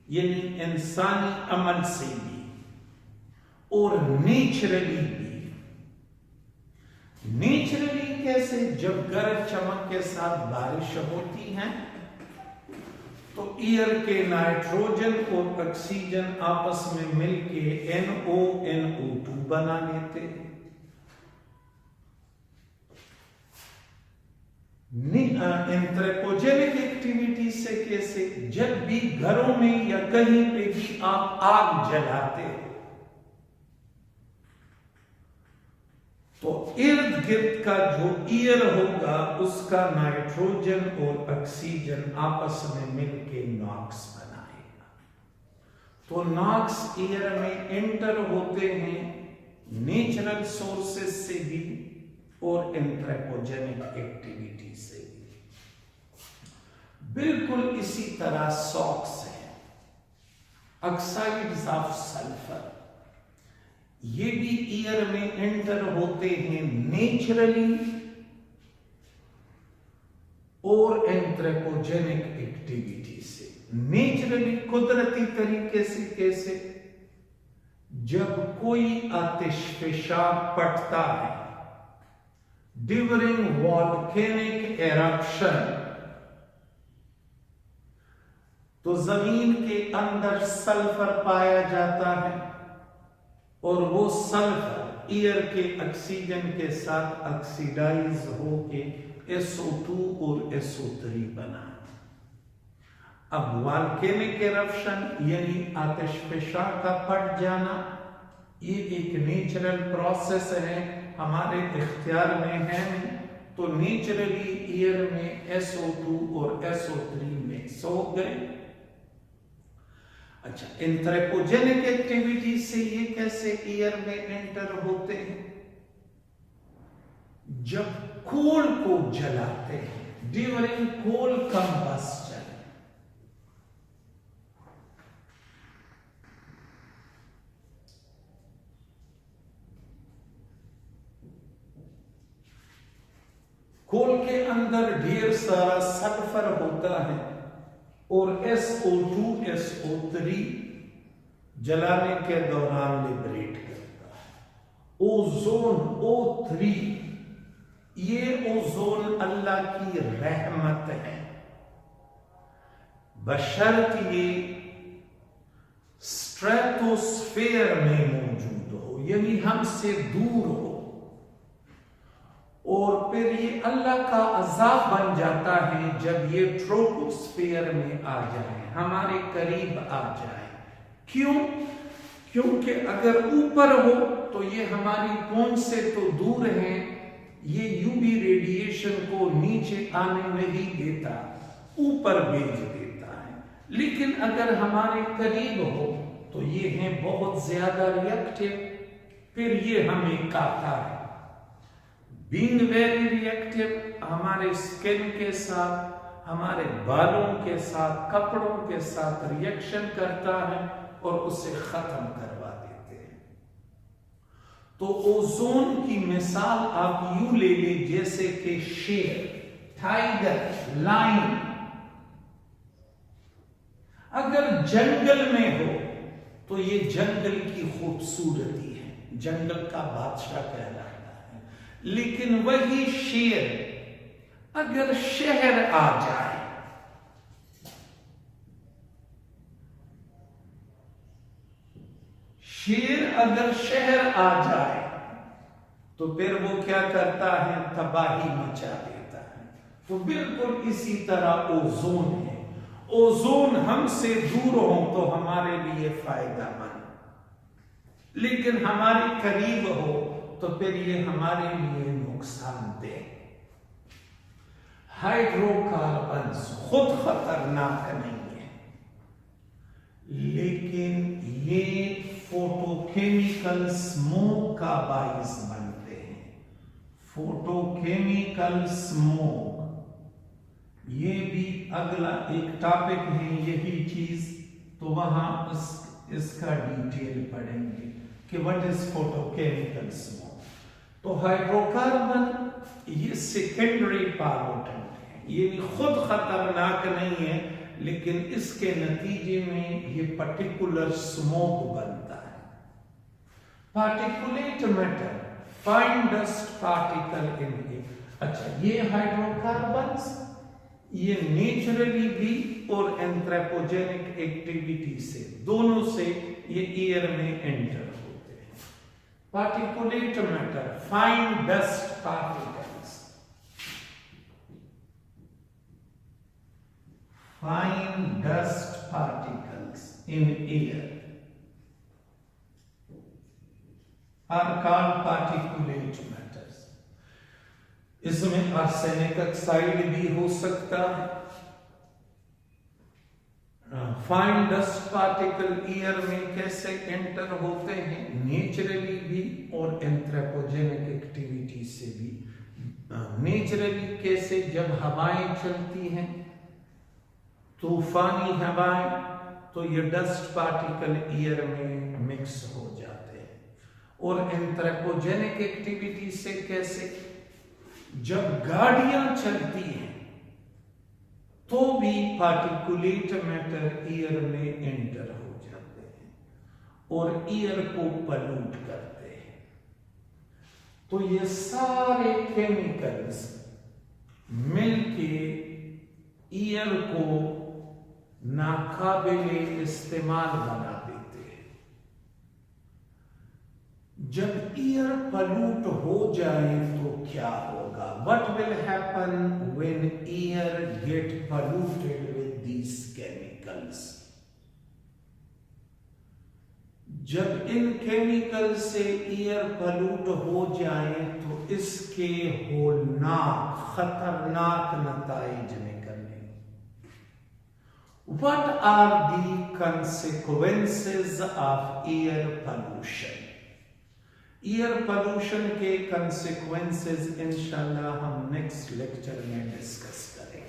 यानी इंसानी अमल से भी और नेचुरली भी। नेचुरली कैसे? जब गरज चमक के साथ बारिश होती है तो एयर के नाइट्रोजन और ऑक्सीजन आपस में मिलके NO2 बना लेते हैं। एंथ्रोपोजेनिक एक्टिविटी से कैसे? जब भी घरों में या कहीं पे भी आप आग जलाते हो तो इर्द गिर्द का जो एयर होगा उसका नाइट्रोजन और ऑक्सीजन आपस में मिलके नॉक्स बनाएगा। तो नॉक्स एयर में एंटर होते हैं नेचुरल सोर्सेस से भी और एंथ्रोपोजेनिक एक्टिविटी से भी। बिल्कुल इसी तरह सॉक्स है, ऑक्साइड्स ऑफ सल्फर, ये भी एयर में एंटर होते हैं नेचुरली और एंथ्रोपोजेनिक एक्टिविटी से। नेचुरली कुदरती तरीके से कैसे? जब कोई आतिशफशा पड़ता है ड्यूरिंग वोल्केनिक एरप्शन तो जमीन के अंदर सल्फर पाया जाता है और वो सल्फर एयर के ऑक्सीजन के साथ ऑक्सीडाइज होके SO2 और SO3 बना। अब वोल्केनिक एरप्शन यानी आतिशफशा का फट जाना, ये एक नेचुरल प्रोसेस है, हमारे इख्तियार में है नहीं। तो नेचुरली एयर में SO2 और SO3 मिक्स हो गए। अच्छा, एंथ्रोपोजेनिक एक्टिविटी से ये कैसे एयर में एंटर होते हैं? जब कोल को जलाते हैं ड्यूरिंग कोल कंबस्टन, कोल के अंदर ढेर सारा सल्फर होता है और SO2 SO3 जलाने के दौरान लिबरेट करता है। ओजोन O3, ये ओजोन अल्लाह की रहमत है, बशर्त ये स्ट्रेटोस्फेयर में मौजूद हो, यानी हमसे दूर हो, और फिर ये अल्लाह का अजाब बन जाता है जब ये ट्रोपोस्फेयर में आ जाए, हमारे करीब आ जाए। क्यों? क्योंकि अगर ऊपर हो तो ये हमारी पहुंच से तो दूर है, ये UV रेडिएशन को नीचे आने नहीं देता, ऊपर भेज देता है। लेकिन अगर हमारे करीब हो तो ये है बहुत ज्यादा रिएक्टिव, फिर ये हमें खाता है। बीइंग वेरी रिएक्टिव, हमारे स्किन के साथ, हमारे बालों के साथ, कपड़ों के साथ रिएक्शन करता है और उसे खत्म करवा देते हैं। तो ओजोन की मिसाल आप यूं ले ले जैसे कि शेर, टाइगर, लायन अगर जंगल में हो तो ये जंगल की खूबसूरती है, जंगल का बादशाह कहलाता है। लेकिन वही शेर अगर शहर आ जाए, शेर अगर शहर आ जाए तो फिर वो क्या करता है? तबाही मचा देता है। तो बिल्कुल इसी तरह ओजोन है। ओजोन हमसे दूर हो तो हमारे लिए फायदेमंद, लेकिन हमारे करीब हो तो फिर ये हमारे लिए नुकसानदेह। हाइड्रोकार्बन्स खुद खतरनाक नहीं है, लेकिन ये फोटोकेमिकल स्मोक का बाइस बनते हैं। फोटोकेमिकल स्मोक, ये भी अगला एक टॉपिक है यही चीज, तो वहां इसका डिटेल पढ़ेंगे कि व्हाट इज फोटोकेमिकल स्मोक। तो हाइड्रोकार्बन ये सेकेंडरी पॉल्यूटेंट है, ये भी खुद खतरनाक नहीं है, लेकिन इसके नतीजे में ये पर्टिकुलर स्मोक बनता है। Particulate matter, fine dust particle in air. अच्छा, ये हाइड्रोकार्बन्स ये नेचुरली भी और एंथ्रोपोजेनिक एक्टिविटी से, दोनों से ये एयर में एंटर होते हैं। Particulate matter, fine dust particles, fine dust particles in air are called particulate matters. इसमें आर्सेनिक ऑक्साइड भी हो सकता है। फाइन डस्ट पार्टिकल एयर में कैसे एंटर होते हैं? नेचुरली भी और एंथ्रोपोजेनिक एक्टिविटी से भी। नेचुरली कैसे? जब हवाएं चलती हैं, तूफानी हवाएं, तो ये डस्ट पार्टिकल एयर में मिक्स हो जाते हैं। और एंथ्रोपोजेनिक एक्टिविटी से कैसे? जब गाड़ियां चलती हैं तो भी पार्टिकुलेट मैटर एयर में एंटर हो जाते हैं और एयर को पॉल्यूट करते हैं। तो ये सारे केमिकल्स मिलके एयर को नाकाबिले इस्तेमाल बना देते हैं। जब एयर पॉल्यूट हो जाए तो क्या होगा? What will happen when air get polluted with these chemicals? जब इन केमिकल से एयर पॉल्यूट हो जाए तो इसके होलनाक खतरनाक नताइज निकलने। What are the consequences of air pollution? Air pollution के कंसेक्वेंसेस इंशाल्लाह हम नेक्स्ट लेक्चर में डिस्कस करेंगे।